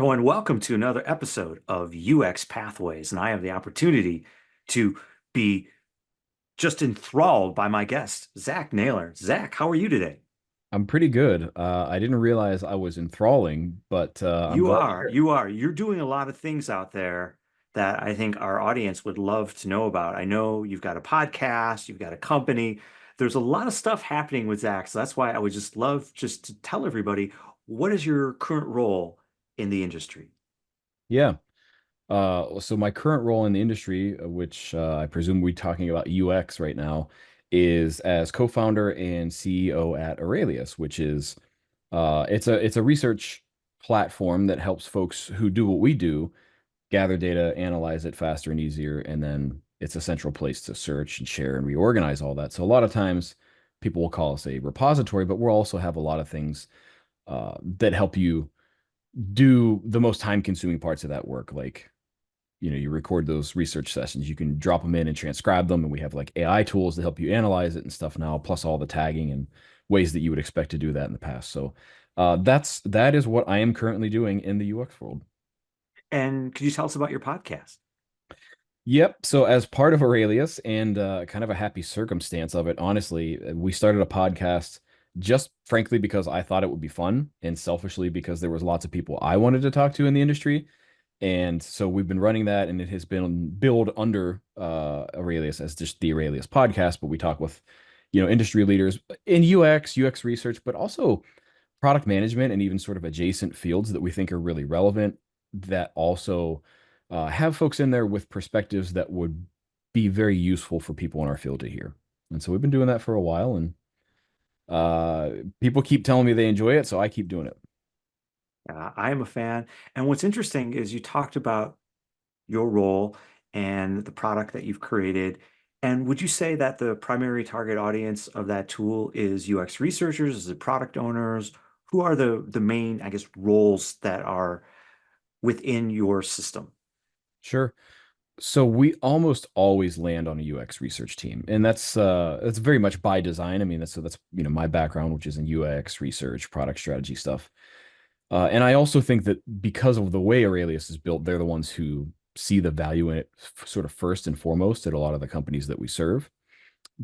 everyone. Welcome to another episode of UX Pathways. And I have the opportunity to be just enthralled by my guest, Zack Naylor. Zack, how are you today? I'm pretty good. I didn't realize I was enthralling, but I'm You glad to are, hear it. you are. You're doing a lot of things out there that I think our audience would love to know about. I know you've got a podcast, you've got a company. There's a lot of stuff happening with Zack. So that's why I would just love just to tell everybody, what is your current role in the industry? Yeah. So my current role in the industry, which I presume we're talking about UX right now, is as co-founder and CEO at Aurelius, which is it's a research platform that helps folks who do what we do gather data, analyze it faster and easier, and then it's a central place to search and share and reorganize all that. So a lot of times people will call us a repository, but we'll also have a lot of things that help you do the most time consuming parts of that work. Like, you record those research sessions, you can drop them in and transcribe them. And we have like AI tools to help you analyze it and stuff now, plus all the tagging and ways that you would expect to do that in the past. So that is what I am currently doing in the UX world. And could you tell us about your podcast? Yep. So as part of Aurelius and kind of a happy circumstance of it, honestly, we started a podcast just frankly because I thought it would be fun and selfishly because there was lots of people I wanted to talk to in the industry. And so we've been running that and it has been billed under Aurelius as just the Aurelius podcast, but we talk with, industry leaders in UX research, but also product management and even sort of adjacent fields that we think are really relevant that also have folks in there with perspectives that would be very useful for people in our field to hear. And so we've been doing that for a while, and people keep telling me they enjoy it, so I keep doing it. I am a fan. And what's interesting is you talked about your role and the product that you've created. And would you say that the primary target audience of that tool is UX researchers, is it product owners? Who are the main, I guess, roles that are within your system? Sure. So we almost always land on a UX research team, and that's very much by design. I mean, that's my background, which is in UX research, product strategy stuff. And I also think that because of the way Aurelius is built, they're the ones who see the value in it sort of first and foremost at a lot of the companies that we serve.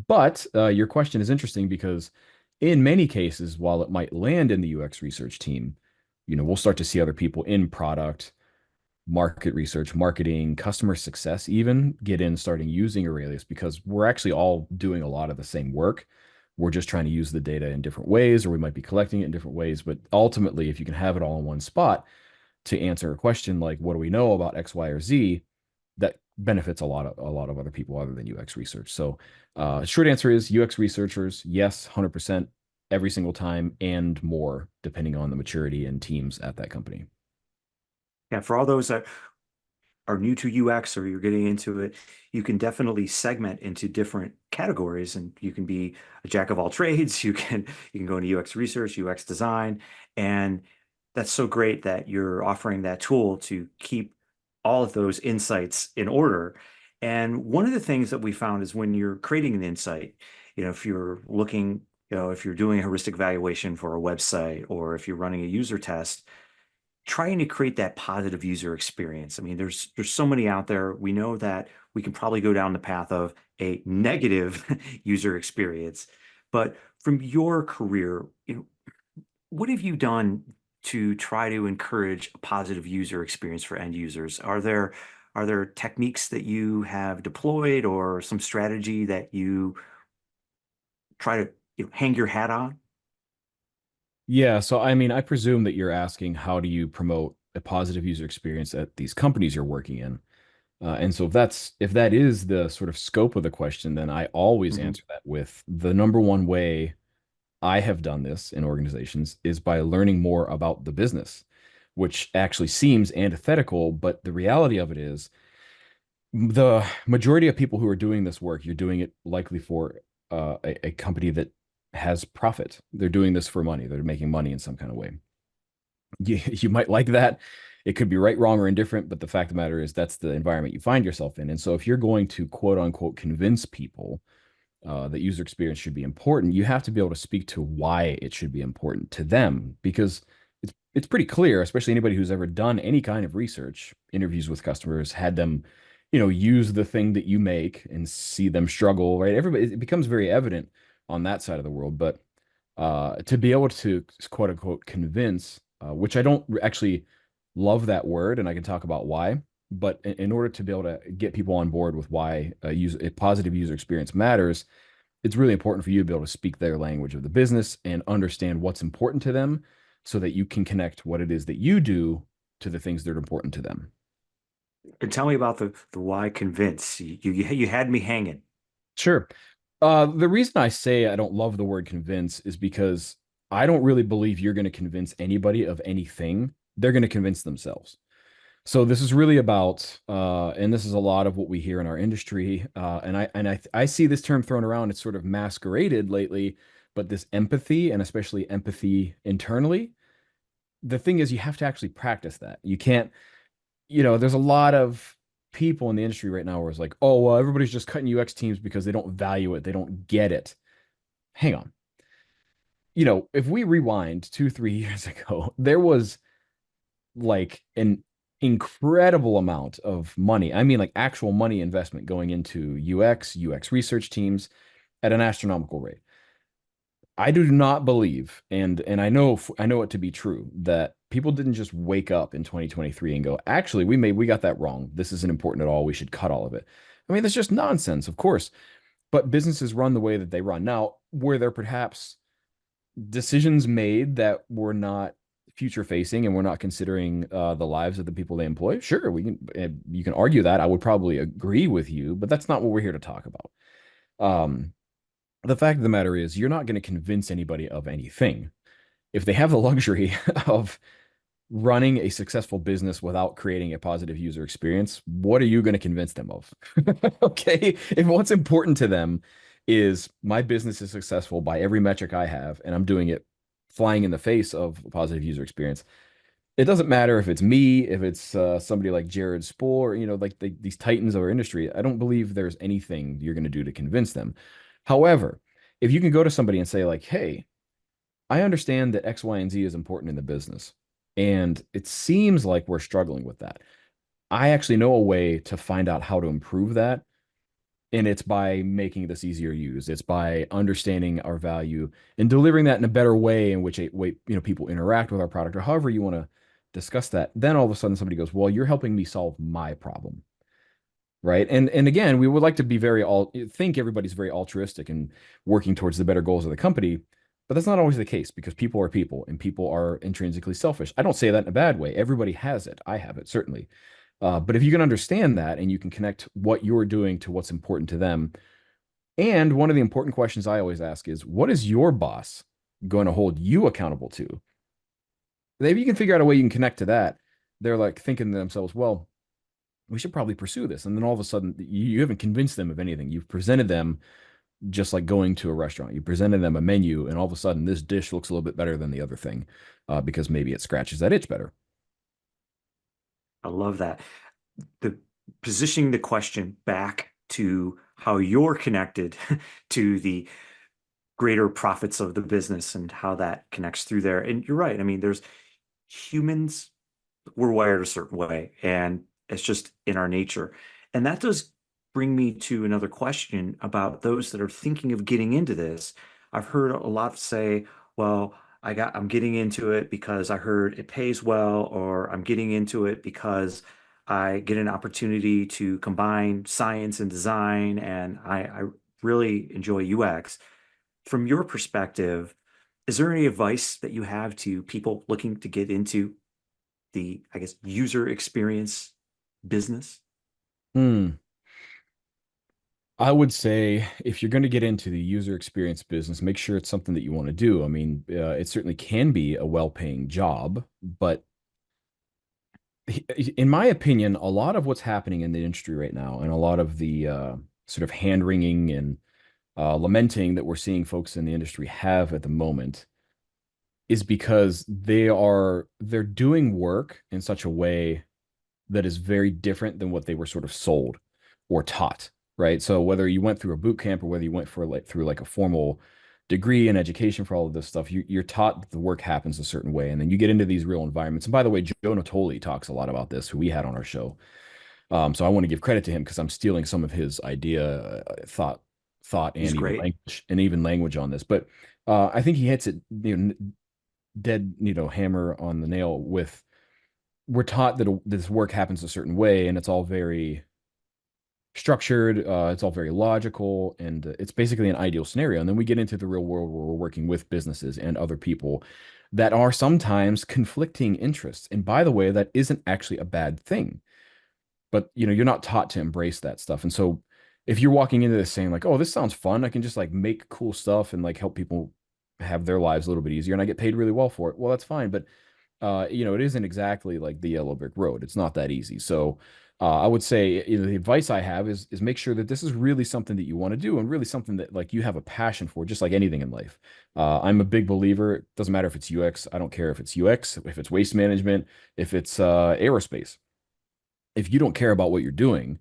But your question is interesting because in many cases, while it might land in the UX research team, we'll start to see other people in product, market research, marketing, customer success, even get in starting using Aurelius because we're actually all doing a lot of the same work. We're just trying to use the data in different ways, or we might be collecting it in different ways. But ultimately, if you can have it all in one spot to answer a question like, what do we know about X, Y, or Z? That benefits a lot of other people other than UX research. So, short answer is UX researchers, yes, 100% every single time, and more depending on the maturity and teams at that company. Yeah, for all those that are new to UX or you're getting into it, you can definitely segment into different categories and you can be a jack of all trades. You can go into UX research, UX design, and that's so great that you're offering that tool to keep all of those insights in order. And one of the things that we found is when you're creating an insight, if you're looking, if you're doing a heuristic evaluation for a website or if you're running a user test, trying to create that positive user experience. I mean, there's so many out there. We know that we can probably go down the path of a negative user experience. But from your career, what have you done to try to encourage a positive user experience for end users? Are there techniques that you have deployed or some strategy that you try to hang your hat on? Yeah, so I mean, I presume that you're asking how do you promote a positive user experience at these companies you're working in? And so if that is the sort of scope of the question, then I always Mhm. answer that with the number one way I have done this in organizations is by learning more about the business, which actually seems antithetical, but the reality of it is the majority of people who are doing this work, you're doing it likely for a company that has profit. They're doing this for money. They're making money in some kind of way. You might like that. It could be right, wrong, or indifferent, but the fact of the matter is that's the environment you find yourself in. And so if you're going to quote unquote convince people that user experience should be important, you have to be able to speak to why it should be important to them because it's pretty clear, especially anybody who's ever done any kind of research, interviews with customers, had them, use the thing that you make and see them struggle, right? Everybody, it becomes very evident on that side of the world. But to be able to quote unquote convince, which I don't actually love that word, and I can talk about why. But in order to be able to get people on board with why a positive user experience matters, it's really important for you to be able to speak their language of the business and understand what's important to them so that you can connect what it is that you do to the things that are important to them. And tell me about the why convince. You had me hanging. Sure. The reason I say I don't love the word convince is because I don't really believe you're going to convince anybody of anything. They're going to convince themselves. So this is really about, and this is a lot of what we hear in our industry, and I see this term thrown around. It's sort of masqueraded lately, but this empathy, and especially empathy internally, the thing is you have to actually practice that. You can't, there's a lot of people in the industry right now where it's like, oh, well, everybody's just cutting UX teams because they don't value it, they don't get it. Hang on. If we rewind 2, 3 years ago, there was like an incredible amount of money. I mean, like actual money investment going into UX research teams at an astronomical rate. I do not believe, and I know it to be true, that people didn't just wake up in 2023 and go, actually, we got that wrong. This isn't important at all. We should cut all of it. I mean, that's just nonsense, of course. But businesses run the way that they run. Now, were there perhaps decisions made that were not future facing and we're not considering the lives of the people they employ? Sure, you can argue that. I would probably agree with you, but that's not what we're here to talk about. Um, the fact of the matter is, you're not going to convince anybody of anything. If they have the luxury of running a successful business without creating a positive user experience, what are you going to convince them of? Okay. If what's important to them is my business is successful by every metric I have, and I'm doing it flying in the face of a positive user experience, it doesn't matter if it's me, if it's somebody like Jared Spoor, like these titans of our industry. I don't believe there's anything you're going to do to convince them. However, if you can go to somebody and say, like, hey, I understand that X, Y, and Z is important in the business, and it seems like we're struggling with that. I actually know a way to find out how to improve that, and it's by making this easier to use. It's by understanding our value and delivering that in a better way in which people interact with our product, or however you want to discuss that. Then all of a sudden somebody goes, well, you're helping me solve my problem. Right. And again, we would like to be think everybody's very altruistic and working towards the better goals of the company, but that's not always the case because people are people and people are intrinsically selfish. I don't say that in a bad way. Everybody has it. I have it, certainly. But if you can understand that and you can connect what you're doing to what's important to them, and one of the important questions I always ask is, what is your boss going to hold you accountable to? If you can figure out a way you can connect to that, they're like thinking to themselves, well, we should probably pursue this. And then all of a sudden, you haven't convinced them of anything. You've presented them just like going to a restaurant. You presented them a menu, and all of a sudden, this dish looks a little bit better than the other thing because maybe it scratches that itch better. I love that. The positioning the question back to how you're connected to the greater profits of the business and how that connects through there. And you're right. I mean, there's humans, we're wired a certain way, and it's just in our nature. And that does bring me to another question about those that are thinking of getting into this. I've heard a lot say, well, I'm getting into it because I heard it pays well, or I'm getting into it because I get an opportunity to combine science and design, and I really enjoy UX. From your perspective, is there any advice that you have to people looking to get into the, I guess, user experience business? Hmm. I would say if you're going to get into the user experience business, make sure it's something that you want to do. I mean, it certainly can be a well-paying job, but in my opinion, a lot of what's happening in the industry right now, and a lot of the sort of hand-wringing and lamenting that we're seeing folks in the industry have at the moment, is because they're doing work in such a way that is very different than what they were sort of sold or taught, right? So whether you went through a boot camp or whether you went through like a formal degree and education for all of this stuff, you're taught that the work happens a certain way. And then you get into these real environments. And by the way, Joe Natoli talks a lot about this, who we had on our show. So I want to give credit to him because I'm stealing some of his idea, thought, He's great. and even language on this. But I think he hits it, dead, hammer on the nail with we're taught that this work happens a certain way and it's all very structured, it's all very logical, and it's basically an ideal scenario. And then we get into the real world where we're working with businesses and other people that are sometimes conflicting interests. And by the way, that isn't actually a bad thing, but you're not taught to embrace that stuff. And so if you're walking into this saying like, oh, this sounds fun, I can just like make cool stuff and like help people have their lives a little bit easier and I get paid really well for it, well, that's fine. But it isn't exactly like the yellow brick road. It's not that easy. So I would say, the advice I have is make sure that this is really something that you want to do and really something that like you have a passion for, just like anything in life. I'm a big believer. It doesn't matter if it's UX. I don't care if it's UX, if it's waste management, if it's aerospace. If you don't care about what you're doing,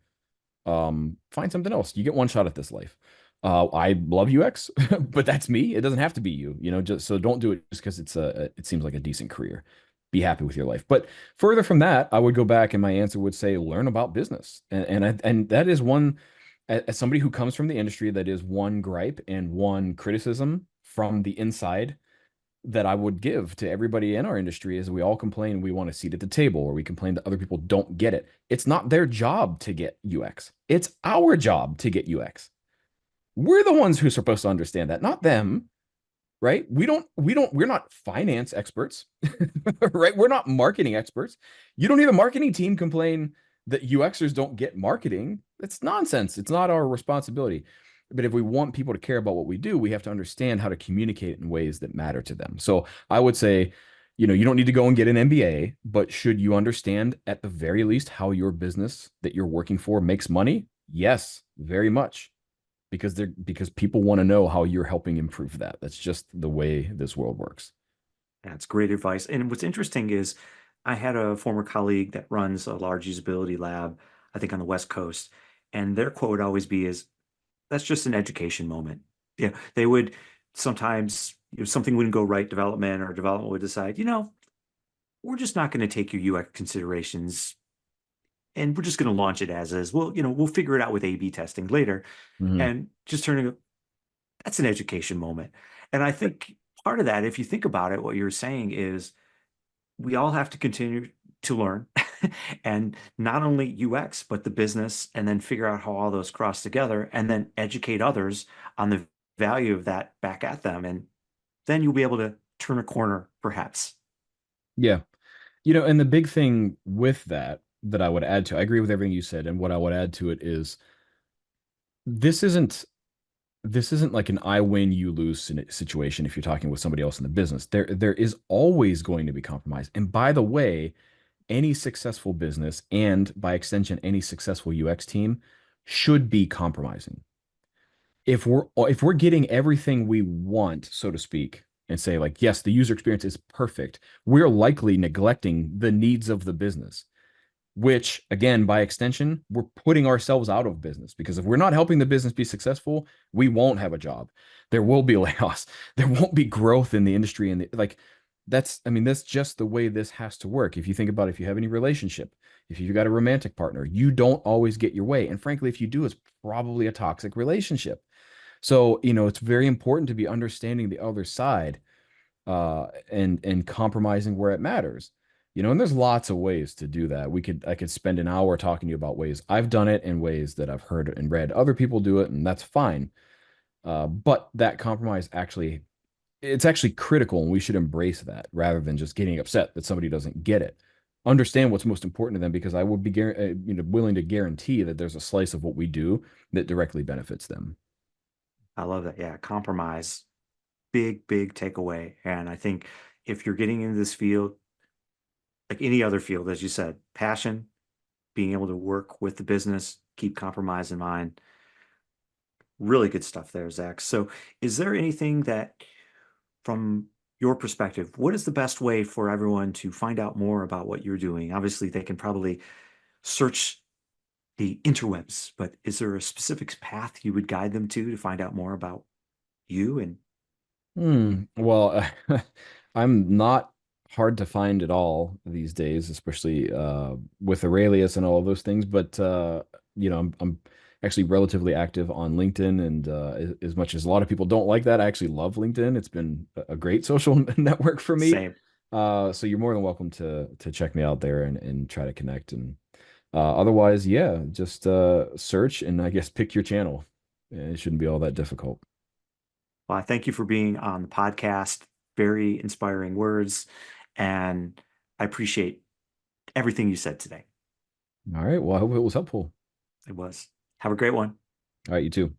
find something else. You get one shot at this life. I love UX, but that's me. It doesn't have to be you, just so don't do it just because it seems like a decent career. Be happy with your life. But further from that, I would go back and my answer would say learn about business. And that is one, as somebody who comes from the industry, that is one gripe and one criticism from the inside that I would give to everybody in our industry is we all complain we want a seat at the table, or we complain that other people don't get it. It's not their job to get UX. It's our job to get UX. We're the ones who are supposed to understand that, not them, right? We're not finance experts, right? We're not marketing experts. You don't need a marketing team complain that UXers don't get marketing. That's nonsense. It's not our responsibility. But if we want people to care about what we do, we have to understand how to communicate in ways that matter to them. So I would say, you don't need to go and get an MBA, but should you understand at the very least how your business that you're working for makes money? Yes, very much. Because people want to know how you're helping improve that. That's just the way this world works. That's great advice. And what's interesting is I had a former colleague that runs a large usability lab, I think on the West Coast, and their quote would always be is, that's just an education moment. They would sometimes, something wouldn't go right development, or development would decide, we're just not going to take your UX considerations and we're just going to launch it as is. We'll figure it out with A/B testing later. Mhm. And just turning, that's an education moment. And I think part of that, if you think about it, what you're saying is we all have to continue to learn and not only UX, but the business, and then figure out how all those cross together and then educate others on the value of that back at them. And then you'll be able to turn a corner, perhaps. Yeah. And the big thing with that I would add to, I agree with everything you said. And what I would add to it is this isn't this isn't like an I win, you lose situation if you're talking with somebody else in the business. There is always going to be compromise. And by the way, any successful business and by extension, any successful UX team should be compromising. If we're getting everything we want, so to speak, and say like, yes, the user experience is perfect, we're likely neglecting the needs of the business, which again, by extension, we're putting ourselves out of business because if we're not helping the business be successful, we won't have a job. There will be layoffs. There won't be growth in the industry. And like, that's just the way this has to work. If you think about it, if you have any relationship, if you've got a romantic partner, you don't always get your way. And frankly, if you do, it's probably a toxic relationship. So, it's very important to be understanding the other side and compromising where it matters. And there's lots of ways to do that. I could spend an hour talking to you about ways I've done it and ways that I've heard and read other people do it, and that's fine. But that compromise it's actually critical, and we should embrace that rather than just getting upset that somebody doesn't get it. Understand what's most important to them because I would be willing to guarantee that there's a slice of what we do that directly benefits them. I love that. Yeah, compromise, big, big takeaway. And I think if you're getting into this field, like any other field, as you said, passion, being able to work with the business, keep compromise in mind. Really good stuff there, Zach. So, is there anything that, from your perspective, what is the best way for everyone to find out more about what you're doing? Obviously, they can probably search the interwebs, but is there a specific path you would guide them to find out more about you and Well, I'm not hard to find at all these days, especially with Aurelius and all of those things. But I'm actually relatively active on LinkedIn, and as much as a lot of people don't like that, I actually love LinkedIn. It's been a great social network for me. Same. So you're more than welcome to check me out there and try to connect. And otherwise, yeah, just search and I guess pick your channel. It shouldn't be all that difficult. Well, I thank you for being on the podcast. Very inspiring words. And I appreciate everything you said today. All right. Well, I hope it was helpful. It was. Have a great one. All right, you too.